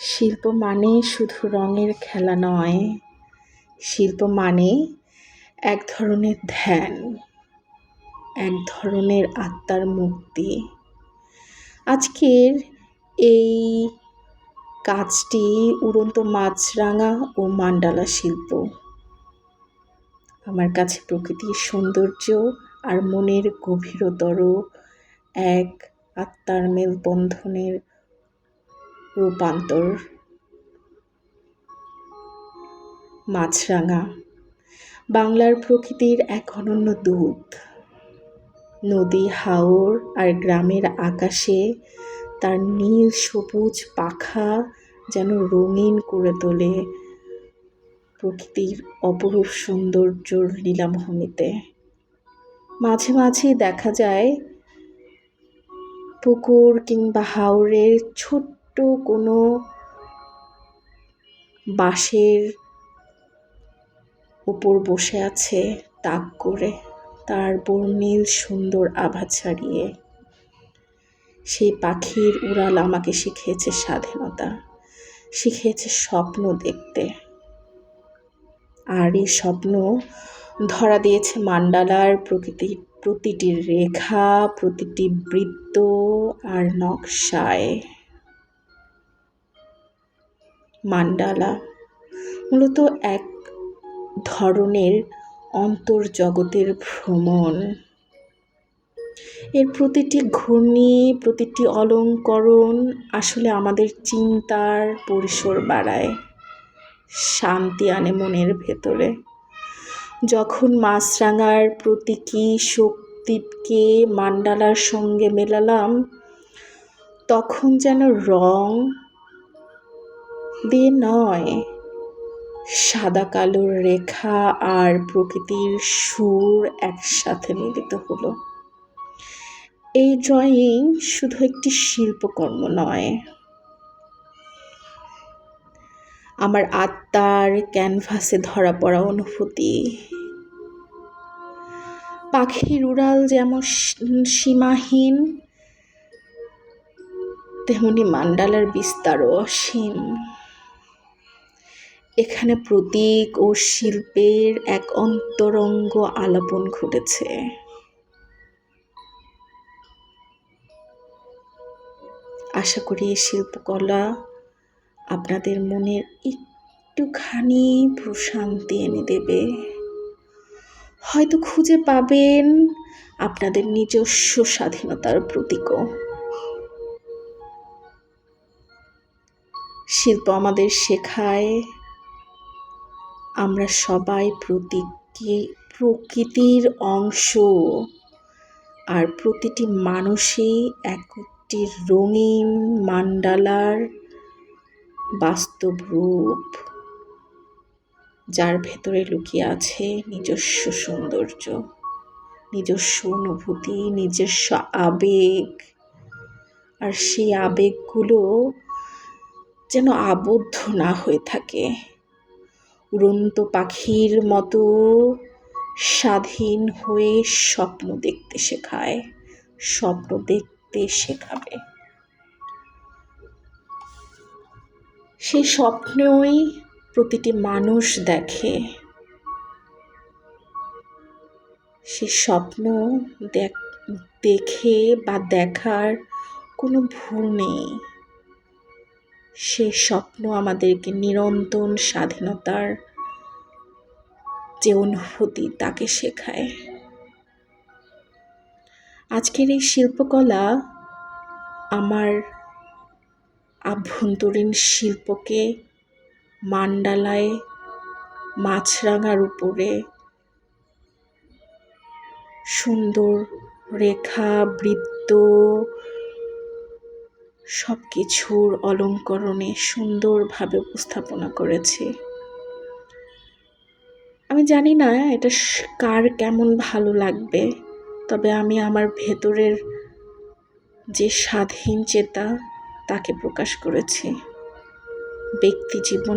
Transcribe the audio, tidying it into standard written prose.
শিল্প মানে শুধু রঙের খেলা নয়, শিল্প মানে এক ধরনের ধ্যান, এক ধরনের আত্মার মুক্তি। আজকের এই কাজটি উড়ন্ত মাছরাঙা ও মান্ডালা শিল্প। আমার কাছে প্রকৃতির সৌন্দর্য আর মনের গভীরতর এক আত্মার মেলবন্ধনের রূপান্তর। মাছরাঙা বাংলার প্রকৃতির এক অনন্য দূত। নদী, হাওর আর গ্রামের আকাশে তার নীল সবুজ পাখা যেন রঙিন করে তোলে প্রকৃতির অপরূপ সৌন্দর্যর লীলাভূমিতে। মাঝে মাঝে দেখা যায় পুকুর কিংবা হাওরের ছোট্ট কোনো বাঁশের উপর বসে আছে তাক করে, তার বর্ণিল সুন্দর আভা ছাড়িয়ে। সেই পাখির উড়াল আমাকে শিখিয়েছে স্বাধীনতা, শিখিয়েছে স্বপ্ন দেখতে। আর এই স্বপ্ন ধরা দিয়েছে মান্ডালার প্রকৃতির প্রতিটি রেখা, প্রতিটি বৃত্ত আর নকশায়। মান্ডালা মূলত এক ধরনের অন্তর্জগতের ভ্রমণ। এর প্রতিটি ঘূর্ণি, প্রতিটি অলঙ্করণ আসলে আমাদের চিন্তার পরিসর বাড়ায়, শান্তি আনে মনের ভেতরে। যখন মাছরাঙার প্রতীকী শক্তিকে মান্ডালার সঙ্গে মেলালাম, তখন যেন রং দিয়ে নয়, সাদা কালোর রেখা আর প্রকৃতির সুর একসাথে মিলিত হলো। এই ড্রয়িং শুধু একটি শিল্পকর্ম নয়, আমার আত্মার ক্যানভাসে ধরা পড়া অনুভূতি। পাখির উড়াল যেমন সীমাহীন, তেমনি মান্ডালার বিস্তারও অসীম। এখানে প্রতীক ও শিল্পের এক অন্তরঙ্গ আলাপন ঘটেছে। আশা করি এই শিল্পকলা আপনাদের মনের একটুখানি প্রশান্তি এনে দেবে। হয়তো খুঁজে পাবেন আপনাদের নিজস্ব স্বাধীনতার প্রতীকও। শিল্প আমাদের শেখায় আমরা সবাই প্রকৃতির অংশ, আর প্রতিটি মানুষই একটি রঙিন মান্ডালার বাস্তব রূপ, যার ভেতরে লুকিয়ে আছে নিজস্ব সৌন্দর্য, নিজস্ব অনুভূতি, নিজস্ব আবেগ। আর সেই আবেগগুলো যেন আবদ্ধ না হয়ে থাকে, উড়ন্ত পাখির মতো স্বাধীন হয়ে স্বপ্ন দেখতে শেখায়, স্বপ্ন দেখতে শেখাবে। সেই স্বপ্নই প্রতিটি মানুষ দেখে। সে স্বপ্ন দেখে বা দেখার কোনো ভুল নেই। সে স্বপ্ন আমাদেরকে নিরন্তর স্বাধীনতার যে অনুভূতি তাকে শেখায়। আজকের এই শিল্পকলা আমার আভ্যন্তরীণ শিল্পকে মান্ডালায় মাছরাঙার উপরে সুন্দর রেখা, বৃত্ত সব কিছুর অলঙ্করণে সুন্দরভাবে উপস্থাপনা করেছে। আমি জানি না এটা কার কেমন ভালো লাগবে, তবে আমি আমার ভেতরের যে স্বাধীন চেতা তাকে প্রকাশ করেছি। ব্যক্তি জীবন